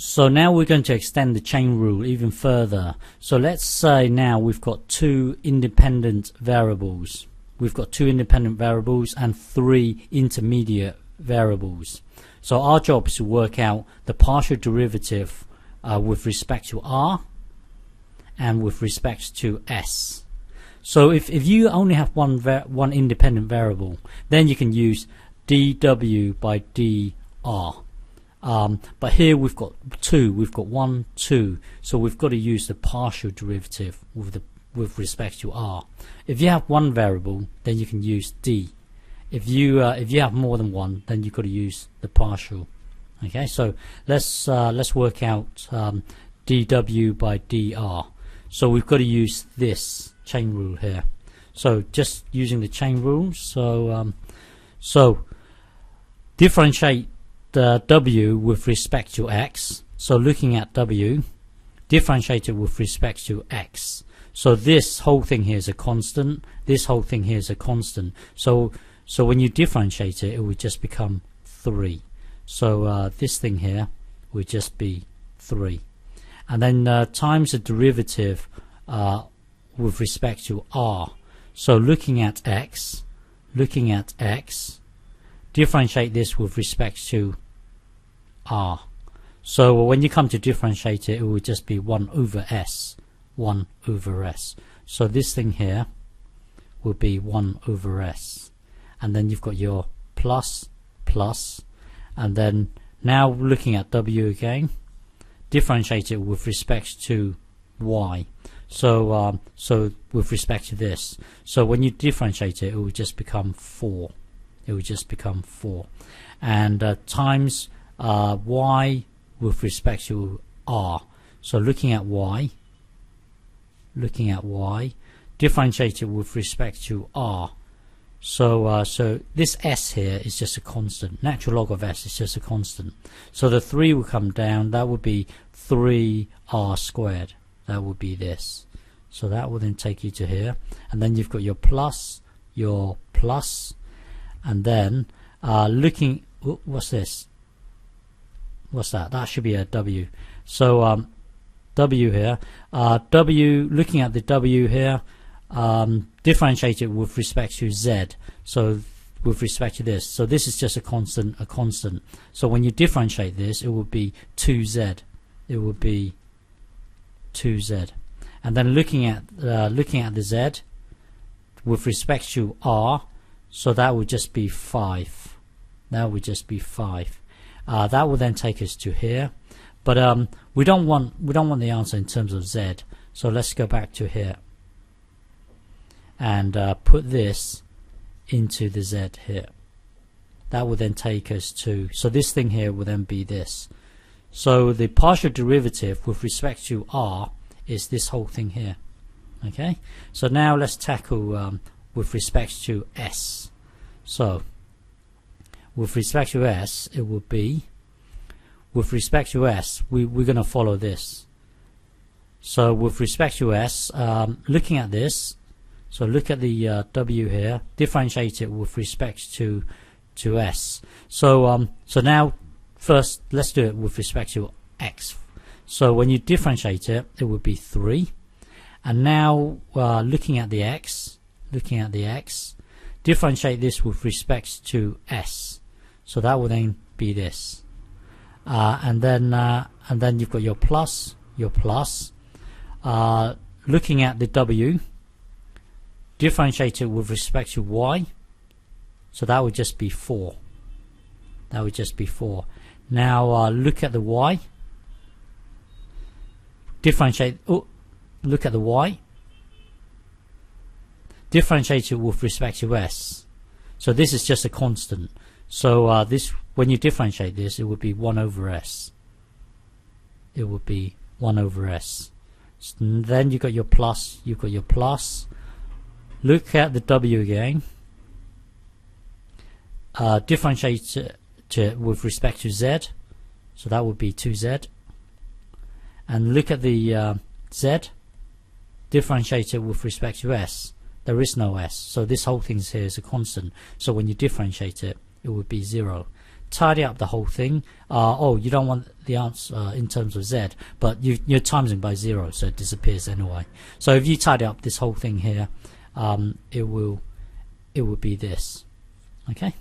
So now we're going to extend the chain rule even further. So let's say now we've got two independent variables. We've got two independent variables and three intermediate variables. So our job is to work out the partial derivative with respect to r and with respect to s. So if you only have one independent variable, then you can use dw by dr. But here we've got two. We've got 1, 2. So we've got to use the partial derivative with respect to r. If you have one variable, then you can use d. If you have more than one, then you've got to use the partial. Okay, so let's work out dw by dr. So we've got to use this chain rule here. So just using the chain rule. So differentiate the w with respect to x. So looking at w, differentiate it with respect to x. So this whole thing here is a constant. This whole thing here is a constant. So when you differentiate it, it would just become 3. So this thing here would just be 3. And then times the derivative with respect to r. So looking at x, differentiate this with respect to r. So when you come to differentiate it, it would just be 1 over s. 1 over s. So this thing here will be 1 over s. And then you've got your plus, and then now looking at w again, differentiate it with respect to y. So with respect to this, so when you differentiate it, it will just become 4. It will just become 4, and times y with respect to r. So looking at y, differentiate it with respect to r. So this s here is just a constant. Natural log of s is just a constant. So the 3 will come down. That would be 3r squared. That would be this. So that will then take you to here, and then you've got your plus, and then looking. What's this? What's that? That should be a w. So w here. W. Looking at the w here. Differentiate it with respect to z. So with respect to this, so this is just a constant. So when you differentiate this, it will be 2z. It will be 2z. And then looking at the z with respect to r, so that would just be 5. That would just be 5. That will then take us to here, but we don't want the answer in terms of z. So let's go back to here and put this into the z here. That will then take us to, so this thing here will then be this. So the partial derivative with respect to r is this whole thing here. Okay, so now let's tackle with respect to s. So with respect to s, it will be, with respect to s, we're going to follow this. So with respect to s, looking at this, so look at the w here, differentiate it with respect to s. So now first let's do it with respect to x. So when you differentiate it, it would be 3. And now looking at the x, differentiate this with respect to s. So that will then be this. And then you've got your plus. Looking at the w, differentiate it with respect to y. So that would just be 4. That would just be 4. Now look at the y. Differentiate. Look at the y. Differentiate it with respect to s. So this is just a constant. So this, when you differentiate this, it would be 1 over s. It would be 1 over s. So then you've got your plus. Look at the w again. Differentiate it with respect to z. So that would be 2z. And look at the z. Differentiate it with respect to s. There is no s. So this whole thing here is a constant. So when you differentiate it, it would be 0. tidy up the whole thing. Oh, you don't want the answer in terms of z, but you're timesing by 0, so it disappears anyway. So if you tidy up this whole thing here, it will be this. Okay.